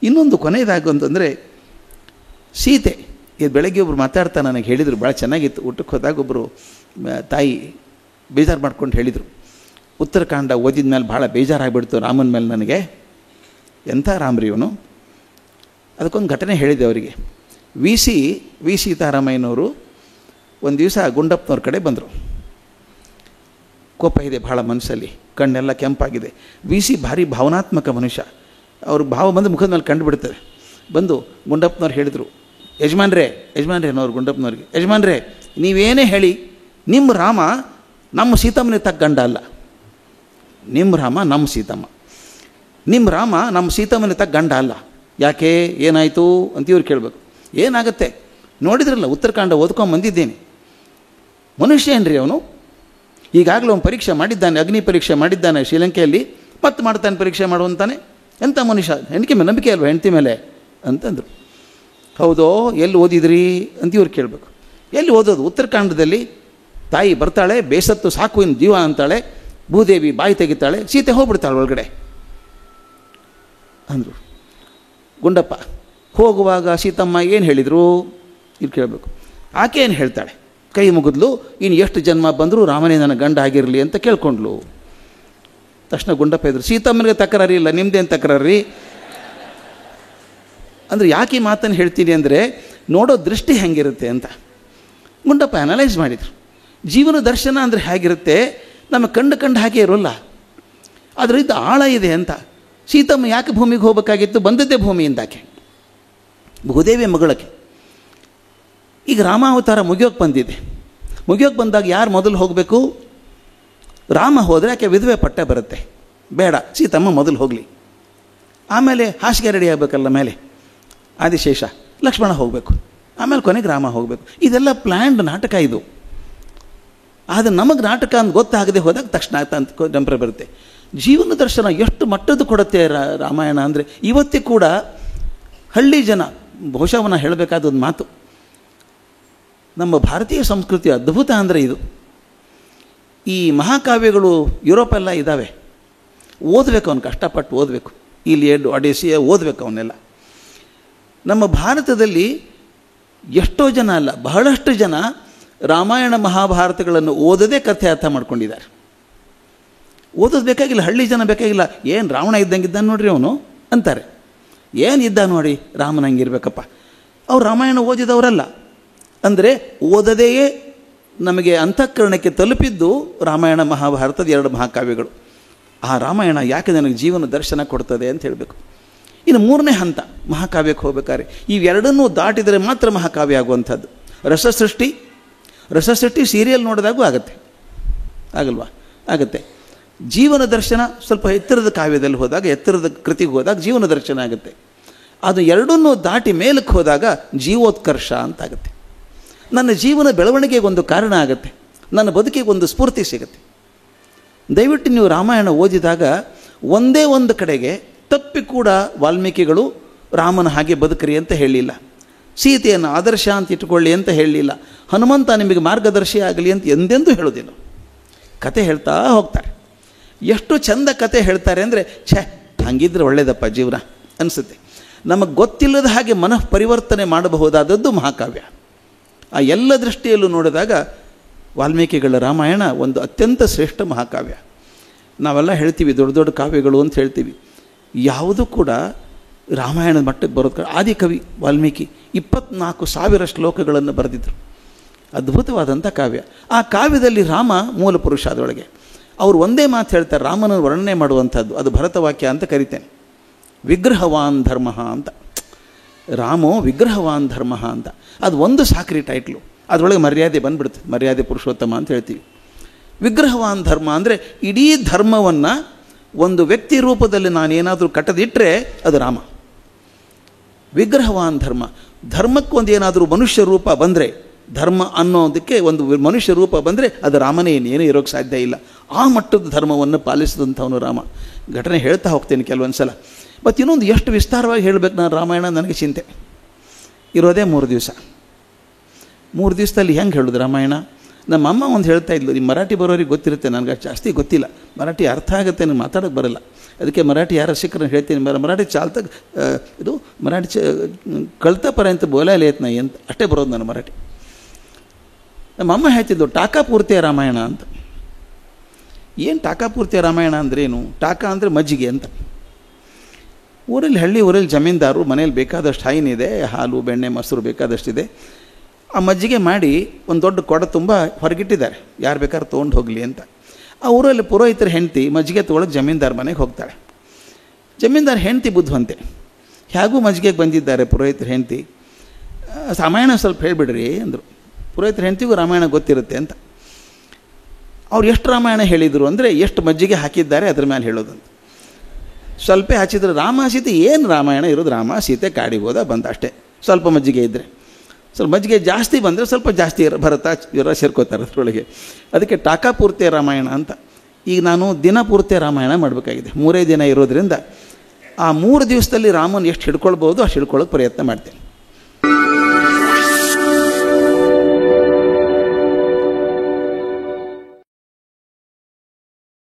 ಇನ್ನೊಂದು ಕೊನೆಯದಾಗು ಅಂತಂದರೆ ಸೀತೆ. ಇದು ಬೆಳಗ್ಗೆ ಒಬ್ಬರು ಮಾತಾಡ್ತಾ ನನಗೆ ಹೇಳಿದರು, ಭಾಳ ಚೆನ್ನಾಗಿತ್ತು. ಊಟಕ್ಕೆ ಹೋದಾಗ ಒಬ್ಬರು ತಾಯಿ ಬೇಜಾರು ಮಾಡ್ಕೊಂಡು ಹೇಳಿದರು, ಉತ್ತರಕಾಂಡ ಓದಿದ ಮೇಲೆ ಭಾಳ ಬೇಜಾರಾಗಿಬಿಡ್ತು ರಾಮನ ಮೇಲೆ ನನಗೆ. ಎಂಥ ರಾಮ್ರಿ ಇವನು. ಅದಕ್ಕೊಂದು ಘಟನೆ ಹೇಳಿದೆ ಅವರಿಗೆ. ವಿ ಸೀತಾರಾಮಯ್ಯನವರು ಒಂದು ದಿವಸ ಗುಂಡಪ್ಪನವ್ರ ಕಡೆ ಬಂದರು. ಕೋಪ ಇದೆ ಭಾಳ ಮನಸ್ಸಲ್ಲಿ, ಕಣ್ಣೆಲ್ಲ ಕೆಂಪಾಗಿದೆ. ಭಾರಿ ಭಾವನಾತ್ಮಕ ಮನುಷ್ಯ. ಅವ್ರ ಭಾವ ಬಂದು ಮುಖದ ಮೇಲೆ ಕಂಡು ಬಿಡ್ತಾರೆ. ಬಂದು ಗುಂಡಪ್ಪನವ್ರು ಹೇಳಿದರು, ಯಜಮಾನ್ರೇ ಅನ್ನೋರು ಗುಂಡಪ್ಪನವ್ರಿಗೆ, ಯಜಮಾನ್ರೇ ನೀವೇನೇ ಹೇಳಿ ನಿಮ್ಮ ರಾಮ ನಮ್ಮ ಸೀತಮ್ಮನಿಗೆ ತಕ್ಕ ಗಂಡ ಅಲ್ಲ. ನಿಮ್ಮ ರಾಮ ನಮ್ಮ ಸೀತಮ್ಮ, ನಿಮ್ಮ ರಾಮ ನಮ್ಮ ಸೀತಮ್ಮನಿಗೆ ತಕ್ಕ ಗಂಡ ಅಲ್ಲ. ಯಾಕೆ, ಏನಾಯಿತು ಅಂತ ಇವ್ರು ಕೇಳಬೇಕು. ಏನಾಗುತ್ತೆ ನೋಡಿದ್ರಲ್ಲ, ಉತ್ತರಕಾಂಡ ಓದ್ಕೊಂಡು ಬಂದಿದ್ದೇನೆ. ಮನುಷ್ಯ ಏನ್ರಿ ಅವನು, ಈಗಾಗಲೇ ಅವನು ಪರೀಕ್ಷೆ ಮಾಡಿದ್ದಾನೆ, ಅಗ್ನಿ ಪರೀಕ್ಷೆ ಮಾಡಿದ್ದಾನೆ ಶ್ರೀಲಂಕೆಯಲ್ಲಿ, ಮತ್ತೆ ಮಾಡ್ತಾನೆ ಪರೀಕ್ಷೆ ಮಾಡುವಂತಾನೆ. ಎಂಥ ಮನುಷ್ಯ, ನಂಬಿಕೆ ಅಲ್ವ ಹೆಂಡತಿ ಮೇಲೆ ಅಂತಂದರು. ಹೌದೋ, ಎಲ್ಲಿ ಓದಿದ್ರಿ ಅಂತ ಇವ್ರು ಕೇಳಬೇಕು. ಎಲ್ಲಿ ಓದೋದು, ಉತ್ತರಕಾಂಡದಲ್ಲಿ ತಾಯಿ ಬರ್ತಾಳೆ, ಬೇಸತ್ತು ಸಾಕು ಇನ್ನು ಜೀವ ಅಂತಾಳೆ, ಭೂದೇವಿ ಬಾಯಿ ತೆಗಿತಾಳೆ, ಸೀತೆ ಹೋಗ್ಬಿಡ್ತಾಳೆ ಒಳಗಡೆ ಅಂದರು. ಗುಂಡಪ್ಪ ಹೋಗುವಾಗ ಸೀತಮ್ಮ ಏನು ಹೇಳಿದರು ಇಲ್ಲಿ ಕೇಳಬೇಕು. ಆಕೆ ಏನು ಹೇಳ್ತಾಳೆ, ಕೈ ಮುಗಿದ್ಲು, ಇನ್ನು ಎಷ್ಟು ಜನ್ಮ ಬಂದರೂ ರಾಮನೇ ನನ್ನ ಗಂಡ ಆಗಿರಲಿ ಅಂತ ಕೇಳ್ಕೊಂಡ್ಲು. ತಕ್ಷಣ ಗುಂಡಪ್ಪ ಇದ್ರು, ಸೀತಮ್ಮನಿಗೆ ತಕರಾರಿ ಇಲ್ಲ, ನಿಮ್ಮದೇನು ತಕರಾರಿ ಅಂದರೆ. ಯಾಕೆ ಈ ಮಾತನ್ನು ಹೇಳ್ತೀನಿ ಅಂದರೆ, ನೋಡೋ ದೃಷ್ಟಿ ಹೆಂಗಿರುತ್ತೆ ಅಂತ ಗುಂಡಪ್ಪ ಅನಲೈಸ್ ಮಾಡಿದರು. ಜೀವನ ದರ್ಶನ ಅಂದರೆ ಹೇಗಿರುತ್ತೆ, ನಮಗೆ ಕಂಡು ಹಾಗೆ ಇರೋಲ್ಲ, ಅದರಿಂದ ಆಳ ಇದೆ ಅಂತ. ಸೀತಮ್ಮ ಯಾಕೆ ಭೂಮಿಗೆ ಹೋಗಬೇಕಾಗಿತ್ತು, ಬಂದದ್ದೇ ಭೂಮಿಯಿಂದಾಕೆ, ಭೂದೇವಿಯ ಮಗಳಕ್ಕೆ. ಈಗ ರಾಮಾವತಾರ ಮುಗಿಯೋಕ್ಕೆ ಬಂದಿದೆ. ಮುಗಿಯೋಕ್ಕೆ ಬಂದಾಗ ಯಾರು ಮೊದಲು ಹೋಗಬೇಕು, ರಾಮ ಹೋದರೆ ಆಕೆ ವಿಧವೆ ಪಟ್ಟ ಬರುತ್ತೆ, ಬೇಡ ಸೀತಮ್ಮ ಮೊದಲು ಹೋಗಲಿ. ಆಮೇಲೆ ಹಾಸಿಗೆ ರೆಡಿ ಆಗಬೇಕಲ್ಲ, ಮೇಲೆ ಆದಿಶೇಷ ಲಕ್ಷ್ಮಣ ಹೋಗಬೇಕು, ಆಮೇಲೆ ಕೊನೆಗೆ ರಾಮ ಹೋಗಬೇಕು. ಇದೆಲ್ಲ ಪ್ಲ್ಯಾಂಡ್ ನಾಟಕ ಇದು. ಆದರೆ ನಮಗೆ ನಾಟಕ ಅಂತ ಗೊತ್ತಾಗದೆ ಹೋದಾಗ ತಕ್ಷಣ ಅಂತ ನಂಬರ ಬರುತ್ತೆ. ಜೀವನ ದರ್ಶನ ಎಷ್ಟು ಮಟ್ಟದ್ದು ಕೊಡುತ್ತೆ ರಾಮಾಯಣ ಅಂದರೆ. ಇವತ್ತೇ ಕೂಡ ಹಳ್ಳಿ ಜನ, ಬಹುಶಃ ಅವನ್ನ ಹೇಳಬೇಕಾದ ಒಂದು ಮಾತು, ನಮ್ಮ ಭಾರತೀಯ ಸಂಸ್ಕೃತಿ ಅದ್ಭುತ ಅಂದರೆ ಇದು. ಈ ಮಹಾಕಾವ್ಯಗಳು ಯುರೋಪೆಲ್ಲ ಇದ್ದಾವೆ, ಓದಬೇಕು, ಅವನು ಕಷ್ಟಪಟ್ಟು ಓದಬೇಕು. ಇಲಿಯಡ್, ಒಡಿಸ್ಸಿ ಓದಬೇಕು ಅವನ್ನೆಲ್ಲ. ನಮ್ಮ ಭಾರತದಲ್ಲಿ ಎಷ್ಟೋ ಜನ ಅಲ್ಲ, ಬಹಳಷ್ಟು ಜನ ರಾಮಾಯಣ ಮಹಾಭಾರತಗಳನ್ನು ಓದದೇ ಕಥೆ ಅರ್ಥ ಮಾಡ್ಕೊಂಡಿದ್ದಾರೆ. ಓದೋದು ಬೇಕಾಗಿಲ್ಲ, ಹಳ್ಳಿ ಜನ ಬೇಕಾಗಿಲ್ಲ. ಏನು ರಾವಣ ಇದ್ದಂಗಿದ್ದಾನೆ ನೋಡ್ರಿ ಅವನು ಅಂತಾರೆ. ಏನಿದ್ದ ನೋಡಿ ರಾಮನ ಹಂಗಿರ್ಬೇಕಪ್ಪ. ಅವ್ರು ರಾಮಾಯಣ ಓದಿದವರಲ್ಲ. ಅಂದರೆ ಓದದೆಯೇ ನಮಗೆ ಅಂತಃಕರಣಕ್ಕೆ ತಲುಪಿದ್ದು ರಾಮಾಯಣ ಮಹಾಭಾರತದ 2 ಮಹಾಕಾವ್ಯಗಳು. ಆ ರಾಮಾಯಣ ಯಾಕೆ ನನಗೆ ಜೀವನ ದರ್ಶನ ಕೊಡ್ತದೆ ಅಂತ ಹೇಳಬೇಕು. ಇನ್ನು 3ನೇ ಹಂತ ಮಹಾಕಾವ್ಯಕ್ಕೆ ಹೋಗ್ಬೇಕಾದ್ರೆ ಇವೆರಡನ್ನೂ ದಾಟಿದರೆ ಮಾತ್ರ ಮಹಾಕಾವ್ಯ ಆಗುವಂಥದ್ದು. ರಸಸೃಷ್ಟಿ ಸೀರಿಯಲ್ ನೋಡಿದಾಗೂ ಆಗುತ್ತೆ, ಆಗಲ್ವಾ? ಆಗುತ್ತೆ. ಜೀವನ ದರ್ಶನ ಸ್ವಲ್ಪ ಎತ್ತರದ ಕಾವ್ಯದಲ್ಲಿ ಹೋದಾಗ, ಎತ್ತರದ ಕೃತಿಗೆ ಹೋದಾಗ ಜೀವನ ದರ್ಶನ ಆಗುತ್ತೆ. ಅದು ಎರಡನ್ನೂ ದಾಟಿ ಮೇಲಕ್ಕೆ ಹೋದಾಗ ಜೀವೋತ್ಕರ್ಷ ಅಂತಾಗುತ್ತೆ. ನನ್ನ ಜೀವನ ಬೆಳವಣಿಗೆಗೆ ಒಂದು ಕಾರಣ ಆಗುತ್ತೆ, ನನ್ನ ಬದುಕಿಗೆ ಒಂದು ಸ್ಫೂರ್ತಿ ಸಿಗುತ್ತೆ. ದಯವಿಟ್ಟು ನೀವು ರಾಮಾಯಣ ಓದಿದಾಗ ಒಂದೇ ಒಂದು ಕಡೆಗೆ ತಪ್ಪಿ ಕೂಡ ವಾಲ್ಮೀಕಿಗಳು ರಾಮನ ಹಾಗೆ ಬದುಕ್ರಿ ಅಂತ ಹೇಳಲಿಲ್ಲ, ಸೀತೆಯನ್ನು ಆದರ್ಶ ಅಂತ ಇಟ್ಕೊಳ್ಳಿ ಅಂತ ಹೇಳಲಿಲ್ಲ, ಹನುಮಂತ ನಿಮಗೆ ಮಾರ್ಗದರ್ಶಿ ಆಗಲಿ ಅಂತ ಎಂದೆಂದೂ ಹೇಳೋದಿಲ್ಲ. ಕತೆ ಹೇಳ್ತಾ ಹೋಗ್ತಾರೆ. ಎಷ್ಟು ಚಂದ ಕತೆ ಹೇಳ್ತಾರೆ ಅಂದರೆ, ಹಂಗಿದ್ರೆ ಒಳ್ಳೆಯದಪ್ಪ ಜೀವನ ಅನಿಸುತ್ತೆ. ನಮಗೆ ಗೊತ್ತಿಲ್ಲದ ಹಾಗೆ ಮನಃ ಪರಿವರ್ತನೆ ಮಾಡಬಹುದಾದದ್ದು ಮಹಾಕಾವ್ಯ. ಆ ಎಲ್ಲ ದೃಷ್ಟಿಯಲ್ಲೂ ನೋಡಿದಾಗ ವಾಲ್ಮೀಕಿಗಳ ರಾಮಾಯಣ ಒಂದು ಅತ್ಯಂತ ಶ್ರೇಷ್ಠ ಮಹಾಕಾವ್ಯ. ನಾವೆಲ್ಲ ಹೇಳ್ತೀವಿ ದೊಡ್ಡ ದೊಡ್ಡ ಕಾವ್ಯಗಳು ಅಂತ ಹೇಳ್ತೀವಿ, ಯಾವುದೂ ಕೂಡ ರಾಮಾಯಣದ ಮಟ್ಟಕ್ಕೆ ಬರೋದು. ಆದಿಕವಿ ವಾಲ್ಮೀಕಿ 24,000 ಶ್ಲೋಕಗಳನ್ನು ಬರೆದಿದ್ದರು. ಅದ್ಭುತವಾದಂಥ ಕಾವ್ಯ. ಆ ಕಾವ್ಯದಲ್ಲಿ ರಾಮ ಮೂಲ ಪುರುಷ. ಅದರೊಳಗೆ ಅವರು ಒಂದೇ ಮಾತು ಹೇಳ್ತಾರೆ, ರಾಮನ ವರ್ಣನೆ ಮಾಡುವಂಥದ್ದು, ಅದು ಭರತವಾಕ್ಯ ಅಂತ ಕರಿತೇನೆ. ವಿಗ್ರಹವಾನ್ ಧರ್ಮ ಅಂತ, ರಾಮೋ ವಿಗ್ರಹವಾನ್ ಧರ್ಮ ಅಂತ. ಅದು ಒಂದು ಸಾಕ್ರಿ ಟೈಟ್ಲು, ಅದರೊಳಗೆ ಮರ್ಯಾದೆ ಬಂದ್ಬಿಡ್ತದೆ, ಮರ್ಯಾದೆ ಪುರುಷೋತ್ತಮ ಅಂತ ಹೇಳ್ತೀವಿ. ವಿಗ್ರಹವಾನ್ ಧರ್ಮ ಅಂದರೆ ಇಡೀ ಧರ್ಮವನ್ನು ಒಂದು ವ್ಯಕ್ತಿ ರೂಪದಲ್ಲಿ ನಾನೇನಾದರೂ ಕಟ್ಟದಿಟ್ಟರೆ ಅದು ರಾಮ. ವಿಗ್ರಹವಾನ್ ಧರ್ಮ, ಧರ್ಮಕ್ಕೊಂದು ಏನಾದರೂ ಮನುಷ್ಯ ರೂಪ ಬಂದರೆ, ಧರ್ಮ ಅನ್ನೋದಕ್ಕೆ ಒಂದು ಮನುಷ್ಯ ರೂಪ ಬಂದರೆ ಅದು ರಾಮನೇ, ಇನ್ನೇನೂ ಇರೋಕ್ಕೆ ಸಾಧ್ಯ ಇಲ್ಲ. ಆ ಮಟ್ಟದ ಧರ್ಮವನ್ನು ಪಾಲಿಸಿದಂಥವನು ರಾಮ. ಘಟನೆ ಹೇಳ್ತಾ ಹೋಗ್ತೇನೆ ಕೆಲವೊಂದು ಸಲ. ಮತ್ತು ಇನ್ನೊಂದು ಎಷ್ಟು ವಿಸ್ತಾರವಾಗಿ ಹೇಳಬೇಕು ನಾನು ರಾಮಾಯಣ, ನನಗೆ ಚಿಂತೆ. ಇರೋದೇ 3 ದಿವಸ. 3 ದಿವಸದಲ್ಲಿ ಹೆಂಗೆ ಹೇಳೋದು ರಾಮಾಯಣ? ನಮ್ಮ ಅಮ್ಮ ಒಂದು ಹೇಳ್ತಾ ಇದ್ಲು, ನಿಮ್ಮ ಮರಾಠಿ ಬರೋರಿಗೆ ಗೊತ್ತಿರುತ್ತೆ, ನನಗೆ ಜಾಸ್ತಿ ಗೊತ್ತಿಲ್ಲ, ಮರಾಠಿ ಅರ್ಥ ಆಗುತ್ತೆ, ನನಗೆ ಮಾತಾಡೋಕ್ಕೆ ಬರೋಲ್ಲ. ಅದಕ್ಕೆ ಮರಾಠಿ ಯಾರು ಸಿಕ್ಕರನ್ನು ಹೇಳ್ತೀನಿ, ಮರಾಠಿ ಚಾಲ್ತ ಇದು ಮರಾಠಿ ಕಳ್ತಪರ್ಯಂತ ಬೋಲಾಲೇತ್ ನೈ ಅಂತ ಅಷ್ಟೇ ಬರೋದು ನಾನು ಮರಾಠಿ. ನಮ್ಮ ಅಮ್ಮ ಹೇಳ್ತಿದ್ದು ಟಾಕಾಪೂರ್ತಿಯ ರಾಮಾಯಣ ಅಂತ. ಏನು ಟಾಕಾಪೂರ್ತಿಯ ರಾಮಾಯಣ ಅಂದ್ರೇನು? ಟಾಕಾ ಅಂದರೆ ಮಜ್ಜಿಗೆ ಅಂತ. ಹಳ್ಳಿ ಊರಲ್ಲಿ ಜಮೀನ್ದಾರು ಮನೇಲಿ ಬೇಕಾದಷ್ಟು ಹೈನಿದೆ, ಹಾಲು ಬೆಣ್ಣೆ ಮೊಸರು ಬೇಕಾದಷ್ಟಿದೆ. ಆ ಮಜ್ಜಿಗೆ ಮಾಡಿ ಒಂದು ದೊಡ್ಡ ಕೊಡ ತುಂಬ ಹೊರಗಿಟ್ಟಿದ್ದಾರೆ, ಯಾರು ಬೇಕಾದ್ರೂ ತೊಗೊಂಡು ಹೋಗಲಿ ಅಂತ. ಆ ಊರಲ್ಲಿ ಪುರೋಹಿತರ ಹೆಂಡತಿ ಮಜ್ಜಿಗೆ ತೊಗೊಳಕ್ಕೆ ಜಮೀನ್ದಾರ ಮನೆಗೆ ಹೋಗ್ತಾಳೆ. ಜಮೀನ್ದಾರ ಹೆಂಡತಿ ಬುದ್ಧಿವಂತೆ, ಹೇಗೂ ಮಜ್ಜಿಗೆಗೆ ಬಂದಿದ್ದಾರೆ ಪುರೋಹಿತರ ಹೆಂಡತಿ, ರಾಮಾಯಣ ಸ್ವಲ್ಪ ಹೇಳಿಬಿಡ್ರಿ ಅಂದರು. ಪುರೋಹಿತರ ಹೆಂಡತಿಗೂ ರಾಮಾಯಣ ಗೊತ್ತಿರುತ್ತೆ ಅಂತ. ಅವ್ರು ಎಷ್ಟು ರಾಮಾಯಣ ಹೇಳಿದರು ಅಂದರೆ ಎಷ್ಟು ಮಜ್ಜಿಗೆ ಹಾಕಿದ್ದಾರೆ ಅದ್ರ ಮೇಲೆ ಹೇಳೋದಂತ. ಸ್ವಲ್ಪ ಹಚ್ಚಿದ್ರೆ ರಾಮ ಸೀತೆ ಏನು ರಾಮಾಯಣ ಇರೋದು, ರಾಮ ಸೀತೆ ಕಾಡಿಗೆ ಹೋದ ಬಂದ ಅಷ್ಟೇ. ಸ್ವಲ್ಪ ಮಜ್ಜಿಗೆ ಇದ್ದರೆ, ಸ್ವಲ್ಪ ಮಜ್ಜಿಗೆ ಜಾಸ್ತಿ ಬಂದರೆ ಸ್ವಲ್ಪ ಜಾಸ್ತಿ ಭರತ ಇವರ ಸೇರ್ಕೋತಾರೆ ಅದರೊಳಗೆ. ಅದಕ್ಕೆ ಟಾಕಾಪೂರ್ತಿಯ ರಾಮಾಯಣ ಅಂತ. ಈಗ ನಾನು ದಿನಪೂರ್ತಿಯ ರಾಮಾಯಣ ಮಾಡಬೇಕಾಗಿದೆ, 3 ದಿನ ಇರೋದರಿಂದ ಆ 3 ದಿವಸದಲ್ಲಿ ರಾಮನ ಎಷ್ಟು ಹಿಡ್ಕೊಳ್ಬೋದು ಅಷ್ಟು ಹಿಡ್ಕೊಳ್ಳೋಕೆ ಪ್ರಯತ್ನ ಮಾಡ್ತೇನೆ.